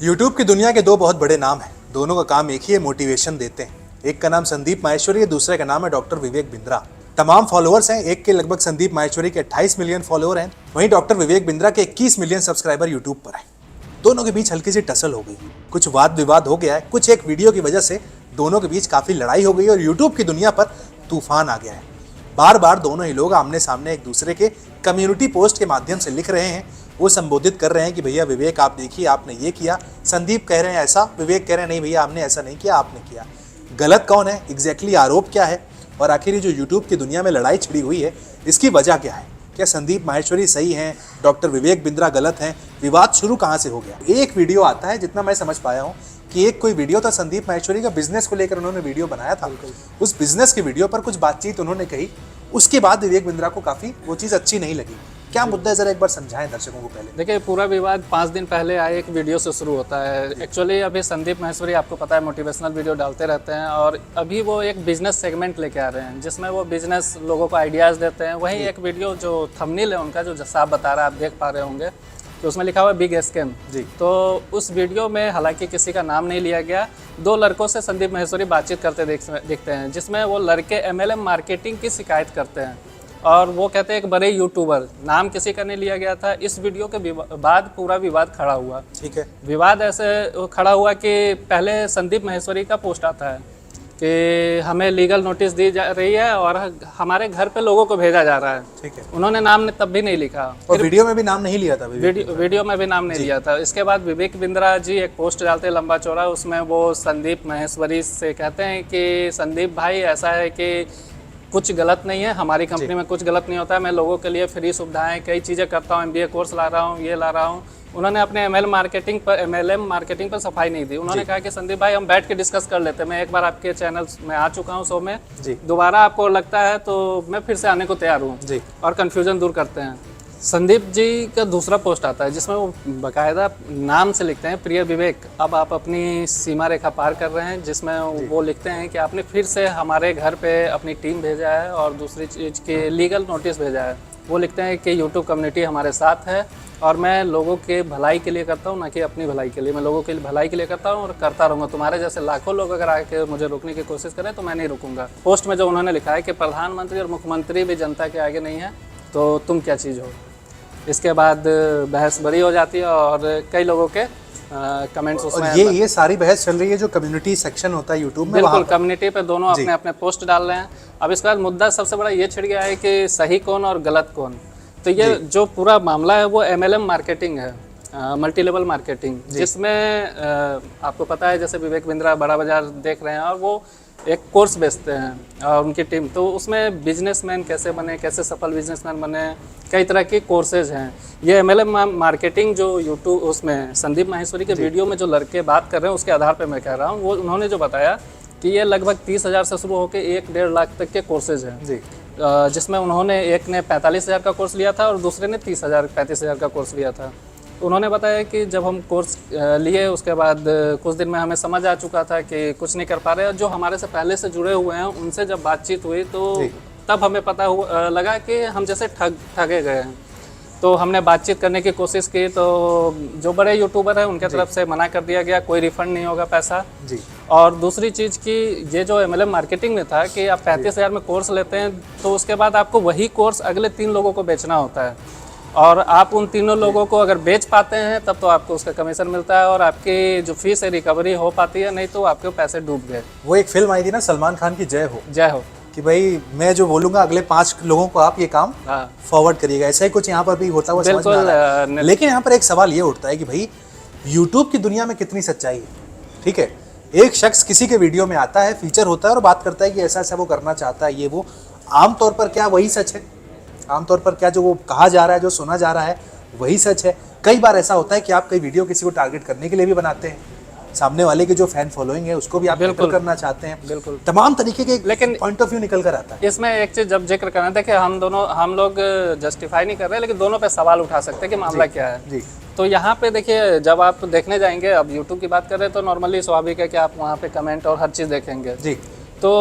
YouTube की दुनिया के दो बहुत बड़े नाम हैं। दोनों का काम एक ही है, मोटिवेशन देते हैं। एक का नाम संदीप माहेश्वरी है, दूसरे का नाम है डॉक्टर विवेक बिंद्रा। तमाम फॉलोअर्स हैं। एक के लगभग संदीप माहेश्वरी के 28 मिलियन फॉलोअर हैं, वहीं डॉक्टर विवेक बिंद्रा के 21 मिलियन सब्सक्राइबर यूट्यूब पर हैं। दोनों के बीच हल्की सी टसल हो गई, कुछ वाद विवाद हो गया है। कुछ एक वीडियो की वजह से दोनों के बीच काफी लड़ाई हो गई और यूट्यूब की दुनिया पर तूफान आ गया है। बार बार दोनों ही लोग आमने सामने एक दूसरे के कम्युनिटी पोस्ट के माध्यम से लिख रहे हैं। वो संबोधित कर रहे हैं कि भैया विवेक आप देखिए आपने ये किया, संदीप कह रहे हैं ऐसा, विवेक कह रहे हैं नहीं भैया हमने ऐसा नहीं किया, आपने किया। गलत कौन है, एग्जैक्टली आरोप क्या है, और आखिर ये जो यूट्यूब की दुनिया में लड़ाई छिड़ी हुई है इसकी वजह क्या है? क्या संदीप माहेश्वरी सही हैं, डॉक्टर विवेक बिंद्रा गलत हैं? विवाद शुरू कहाँ से हो गया? एक वीडियो आता है, जितना मैं समझ पाया हूँ कि एक कोई वीडियो था संदीप माहेश्वरी का, बिजनेस को लेकर उन्होंने वीडियो बनाया था। उस बिजनेस की वीडियो पर कुछ बातचीत उन्होंने कही, उसके बाद विवेक बिंद्रा को काफी वो चीज़ अच्छी नहीं लगी। क्या मुद्दा है, जरा एक बार समझाएं दर्शकों को। पहले देखिए, पूरा विवाद 5 दिन पहले आए एक वीडियो से शुरू होता है। एक्चुअली अभी संदीप माहेश्वरी आपको पता है मोटिवेशनल वीडियो डालते रहते हैं, और अभी वो एक बिजनेस सेगमेंट लेके आ रहे हैं जिसमें वो बिजनेस लोगों को आइडियाज़ देते हैं। वहीं एक वीडियो जो थंबनेल है उनका, जो साहब बता रहा है, आप देख पा रहे होंगे, तो उसमें लिखा हुआ है बिग स्कैम जी। तो उस वीडियो में हालांकि किसी का नाम नहीं लिया गया, 2 लड़कों से संदीप माहेश्वरी बातचीत करते दिखते हैं, जिसमें वो लड़के MLM मार्केटिंग की शिकायत करते हैं और वो कहते हैं एक बड़े यूट्यूबर, नाम किसी का नहीं लिया गया था। इस वीडियो के बाद पूरा विवाद खड़ा हुआ। ठीक है, विवाद ऐसे खड़ा हुआ कि पहले संदीप माहेश्वरी का पोस्ट आता है कि हमें लीगल नोटिस दी जा रही है और हमारे घर पे लोगों को भेजा जा रहा है। ठीक है। उन्होंने नाम तब भी नहीं लिखा और वीडियो में भी नाम नहीं लिया था। वीडियो में भी नाम नहीं लिया था। इसके बाद विवेक बिंद्रा जी एक पोस्ट डालते हैं लंबा चौड़ा, उसमें वो संदीप माहेश्वरी से कहते हैं कि संदीप भाई ऐसा है कि कुछ गलत नहीं है, हमारी कंपनी में कुछ गलत नहीं होता है, मैं लोगों के लिए फ्री सुविधाएं कई चीज़ें करता हूँ, MBA कोर्स ला रहा हूँ, ये ला रहा हूँ। उन्होंने अपने MLM मार्केटिंग पर सफाई नहीं दी। उन्होंने कहा कि संदीप भाई हम बैठ के डिस्कस कर लेते हैं, मैं एक बार आपके चैनल में आ चुका हूँ शो में, दोबारा आपको लगता है तो मैं फिर से आने को तैयार हूँ और कन्फ्यूजन दूर करते हैं। संदीप जी का दूसरा पोस्ट आता है जिसमें वो बाकायदा नाम से लिखते हैं प्रिय विवेक, अब आप अपनी सीमा रेखा पार कर रहे हैं, जिसमें वो लिखते हैं कि आपने फिर से हमारे घर पे अपनी टीम भेजा है और दूसरी चीज़ के लीगल नोटिस भेजा है। वो लिखते हैं कि यूट्यूब कम्युनिटी हमारे साथ है और मैं लोगों के भलाई के लिए करता हूँ, ना कि अपनी भलाई के लिए। मैं लोगों के भलाई के लिए करता हूँ और करता रहूँगा। तुम्हारे जैसे लाखों लोग अगर आके मुझे रोकने की कोशिश करें तो मैं नहीं रुकूंगा। पोस्ट में जो उन्होंने लिखा है कि प्रधानमंत्री और मुख्यमंत्री भी जनता के आगे नहीं है तो तुम क्या चीज़ हो। इसके बाद बहस बड़ी हो जाती है और कई लोगों के कमेंट्स उसमें। और ये सारी बहस चल रही है जो कम्युनिटी सेक्शन होता है यूट्यूब में, बिल्कुल कम्युनिटी पे दोनों अपने अपने पोस्ट डाल रहे हैं। अब इसके बाद मुद्दा सबसे बड़ा ये छिड़ गया है कि सही कौन और गलत कौन। तो ये जो पूरा मामला है वो MLM मार्केटिंग है, मल्टी लेवल मार्केटिंग, जिसमें आपको पता है जैसे विवेक बिंद्रा बड़ा बाजार देख रहे हैं और वो एक कोर्स बेचते हैं और उनकी टीम, तो उसमें बिजनेसमैन कैसे बने, कैसे सफल बिजनेसमैन बने, कई तरह के कोर्सेज हैं। ये MLM मार्केटिंग जो यूट्यूब उसमें संदीप माहेश्वरी के वीडियो में जो लड़के बात कर रहे हैं उसके आधार पे मैं कह रहा हूँ, वो उन्होंने जो बताया कि ये लगभग 30,000 से शुरू होकर 1-1.5 लाख तक के कोर्सेज हैं, जिसमें उन्होंने एक ने 45,000 का कोर्स लिया था और दूसरे ने 35,000 का कोर्स लिया था। उन्होंने बताया कि जब हम कोर्स लिए उसके बाद कुछ दिन में हमें समझ आ चुका था कि कुछ नहीं कर पा रहे, और जो हमारे से पहले से जुड़े हुए हैं उनसे जब बातचीत हुई तो तब हमें पता लगा कि हम जैसे ठगे गए हैं। तो हमने बातचीत करने की कोशिश की तो जो बड़े यूट्यूबर हैं उनके तरफ से मना कर दिया गया, कोई रिफंड नहीं होगा पैसा जी। और दूसरी चीज़ की ये जो MLM मार्केटिंग में था कि आप 35,000 में कोर्स लेते हैं तो उसके बाद आपको वही कोर्स अगले 3 लोगों को बेचना होता है, और आप उन तीनों लोगों को अगर बेच पाते हैं तब तो आपको उसका कमीशन मिलता है और आपकी जो फीस है रिकवरी हो पाती है, नहीं तो आपके पैसे डूब गए। वो एक फिल्म आई थी ना सलमान खान की, जय हो, कि भाई मैं जो बोलूंगा अगले 5 लोगों को आप ये काम फॉरवर्ड करिएगा। ऐसा ही कुछ यहाँ पर भी होता हुआ समझ में आ रहा है। लेकिन यहाँ पर एक सवाल ये उठता है कि भाई यूट्यूब की दुनिया में कितनी सच्चाई है। ठीक है, एक शख्स किसी के वीडियो में आता है, फीचर होता है और बात करता है कि ऐसा ऐसा वो करना चाहता है, ये वो। आमतौर पर क्या वही सच है? आमतौर पर क्या जो वो कहा जा रहा है, जो सुना जा रहा है, वही सच है? कई बार ऐसा होता है कि आप कई वीडियो किसी को टारगेट करने के लिए भी बनाते हैं, सामने वाले की जो फैन फॉलोइंग है उसको भी आप बिल्कुल करना चाहते हैं, बिल्कुल तमाम तरीके के, लेकिन पॉइंट ऑफ व्यू निकल कर आता है। इसमें एक चीज जब जिक्र करना था कि हम लोग जस्टिफाई नहीं कर रहे, लेकिन दोनों पे सवाल उठा सकते हैं कि मामला क्या है जी। तो यहाँ पे देखिए, जब आप देखने जाएंगे, अब यूट्यूब की बात कर रहे हैं तो नॉर्मली स्वाभाविक है कि आप वहाँ पे कमेंट और हर चीज़ देखेंगे जी। तो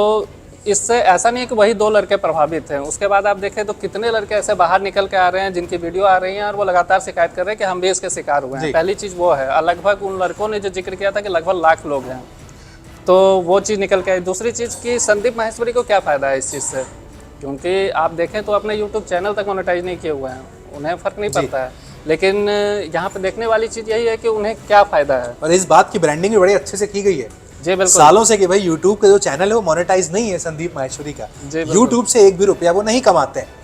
इससे ऐसा नहीं है कि वही 2 लड़के प्रभावित हैं, उसके बाद आप देखें तो कितने लड़के ऐसे बाहर निकल के आ रहे हैं जिनकी वीडियो आ रही हैं और वो लगातार शिकायत कर रहे हैं कि हम भी इसके शिकार हुए हैं। पहली चीज़ वो है, और लगभग उन लड़कों ने जो जिक्र किया था कि लगभग लाख लोग हैं, तो वो चीज़ निकल के आई। दूसरी चीज़ कि संदीप माहेश्वरी को क्या फ़ायदा है इस चीज़ से, क्योंकि आप देखें तो अपने यूट्यूब चैनल तक मोनेटाइज नहीं किए हुए हैं, उन्हें फ़र्क नहीं पड़ता है। लेकिन यहाँ पे देखने वाली चीज़ यही है कि उन्हें क्या फ़ायदा है। और इस बात की ब्रांडिंग भी बड़े अच्छे से की गई है जी बिल्कुल, सालों से कि भाई यूट्यूब का जो चैनल है वो मोनेटाइज नहीं है संदीप माहेश्वरी का। यूट्यूब से एक भी रुपया वो नहीं कमाते हैं।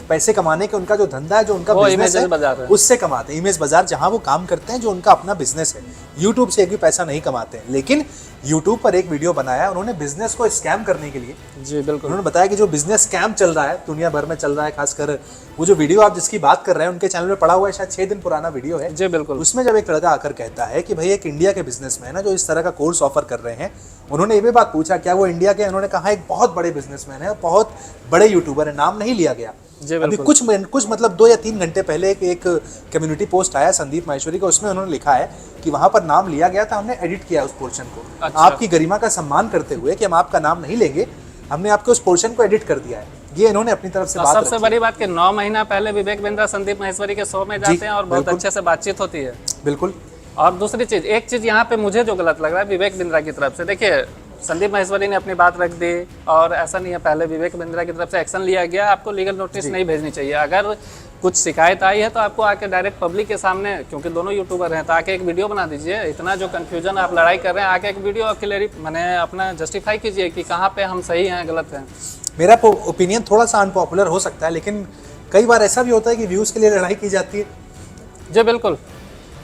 पैसे कमाने के उनका जो धंधा है, जो उनका बिजनेस है, उससे कमाते हैं। इमेज बाजार जहां वो काम करते हैं, जो उनका अपना बिजनेस है, यूट्यूब से एक भी पैसा नहीं कमाते हैं। लेकिन यूट्यूब पर एक वीडियो बनाया उन्होंने बिजनेस को स्कैम करने के लिए। जी बिल्कुल, उन्होंने बताया कि जो बिजनेस स्कैम चल रहा है दुनिया भर में चल रहा है, खासकर वो जो वीडियो आप जिसकी बात कर रहे हैं उनके चैनल में पड़ा हुआ है, शायद 6 दिन पुराना वीडियो है। जी बिल्कुल, उसमें जब एक लड़का आकर कहता है कि भाई एक इंडिया के बिजनेसमैन है जो इस तरह का कोर्स ऑफर कर रहे हैं, उन्होंने ये भी बात पूछा क्या वो इंडिया के, उन्होंने कहा एक बहुत बड़े बिजनेसमैन है, बहुत बड़े यूट्यूबर है, नाम नहीं लिया गया। अभी कुछ मतलब 2 या 3 घंटे पहले एक कम्युनिटी पोस्ट आया संदीप माहेश्वरी का, उसमें उन्होंने लिखा है कि वहां पर नाम लिया गया था, हमने एडिट किया उस पोर्शन को। अच्छा। आपकी गरिमा का सम्मान करते हुए कि हम आपका नाम नहीं लेंगे, हमने आपके उस पोर्शन को एडिट कर दिया है। ये इन्होंने अपनी तरफ से बात सबसे बड़ी बात कि 9 महीना पहले विवेक बिंद्रा संदीप माहेश्वरी के शो में जाते हैं और बहुत अच्छे से बातचीत होती है। बिल्कुल। और दूसरी चीज, एक चीज यहाँ पे मुझे जो गलत लग रहा है विवेक बिंद्रा की तरफ से, देखिए संदीप माहेश्वरी ने अपनी बात रख दी और ऐसा नहीं है, पहले विवेक बिंद्रा की तरफ से एक्शन लिया गया। आपको लीगल नोटिस नहीं भेजनी चाहिए। अगर कुछ शिकायत आई है तो आपको आके डायरेक्ट पब्लिक के सामने, क्योंकि दोनों यूट्यूबर हैं, तो आके एक वीडियो बना दीजिए। इतना जो कंफ्यूजन आप लड़ाई कर रहे हैं, आके एक वीडियो क्लियर मैंने अपना जस्टिफाई कीजिए कि कहाँ पे हम सही हैं गलत हैं। मेरा ओपिनियन थोड़ा सा अनपॉपुलर हो सकता है, लेकिन कई बार ऐसा भी होता है कि व्यूज़ के लिए लड़ाई की जाती है। जी बिल्कुल,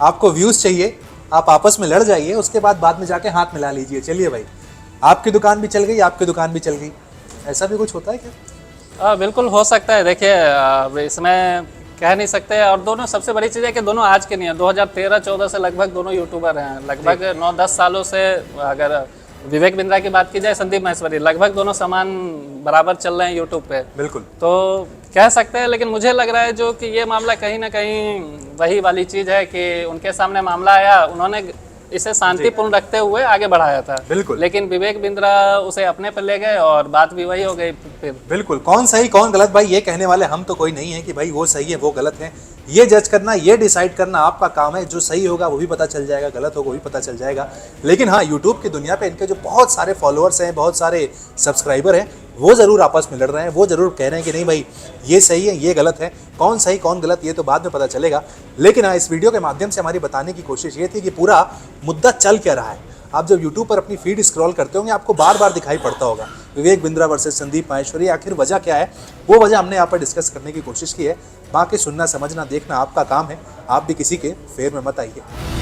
आपको व्यूज़ चाहिए, आप आपस में लड़ जाइए, उसके बाद में जाके हाथ मिला लीजिए, चलिए भाई आपकी दुकान भी चल गई, आपकी दुकान भी चल गई। ऐसा भी कुछ होता है क्या? बिल्कुल हो सकता है। देखिए इसमें कह नहीं सकते। और दोनों, सबसे बड़ी चीज़ है कि दोनों आज के नहीं है, 2013-14 से लगभग दोनों यूट्यूबर हैं। लगभग 9-10 सालों से, अगर विवेक बिंद्रा की बात की जाए, संदीप माहेश्वरी, लगभग दोनों समान बराबर चल रहे हैं यूट्यूब पे। बिल्कुल, तो कह सकते हैं। लेकिन मुझे लग रहा है जो कि ये मामला कहीं ना कहीं वही वाली चीज़ है कि उनके सामने मामला आया, उन्होंने इसे शांतिपूर्ण रखते हुए आगे बढ़ाया था। बिल्कुल, लेकिन विवेक बिंद्रा उसे अपने पर ले गए और बात भी वही हो गई फिर। बिल्कुल, कौन सही कौन गलत भाई ये कहने वाले हम तो कोई नहीं है कि भाई वो सही है वो गलत है। ये जज करना, ये डिसाइड करना आपका काम है। जो सही होगा वो भी पता चल जाएगा, गलत होगा वो भी पता चल जाएगा। लेकिन हाँ, यूट्यूब की दुनिया पे इनके जो बहुत सारे फॉलोअर्स हैं, बहुत सारे सब्सक्राइबर हैं, वो ज़रूर आपस में लड़ रहे हैं। वो ज़रूर कह रहे हैं कि नहीं भाई ये सही है ये गलत है। कौन सही कौन गलत ये तो बाद में पता चलेगा। लेकिन हाँ, इस वीडियो के माध्यम से हमारी बताने की कोशिश ये थी कि पूरा मुद्दा चल क्या रहा है। आप जब यूट्यूब पर अपनी फीड स्क्रॉल करते होंगे, आपको बार बार दिखाई पड़ता होगा विवेक बिंद्रा वर्सेस संदीप माहेश्वरी। आखिर वजह क्या है, वो वजह हमने यहाँ पर डिस्कस करने की कोशिश की है। बाकी सुनना, समझना, देखना आपका काम है। आप भी किसी के फेर में मत आइए।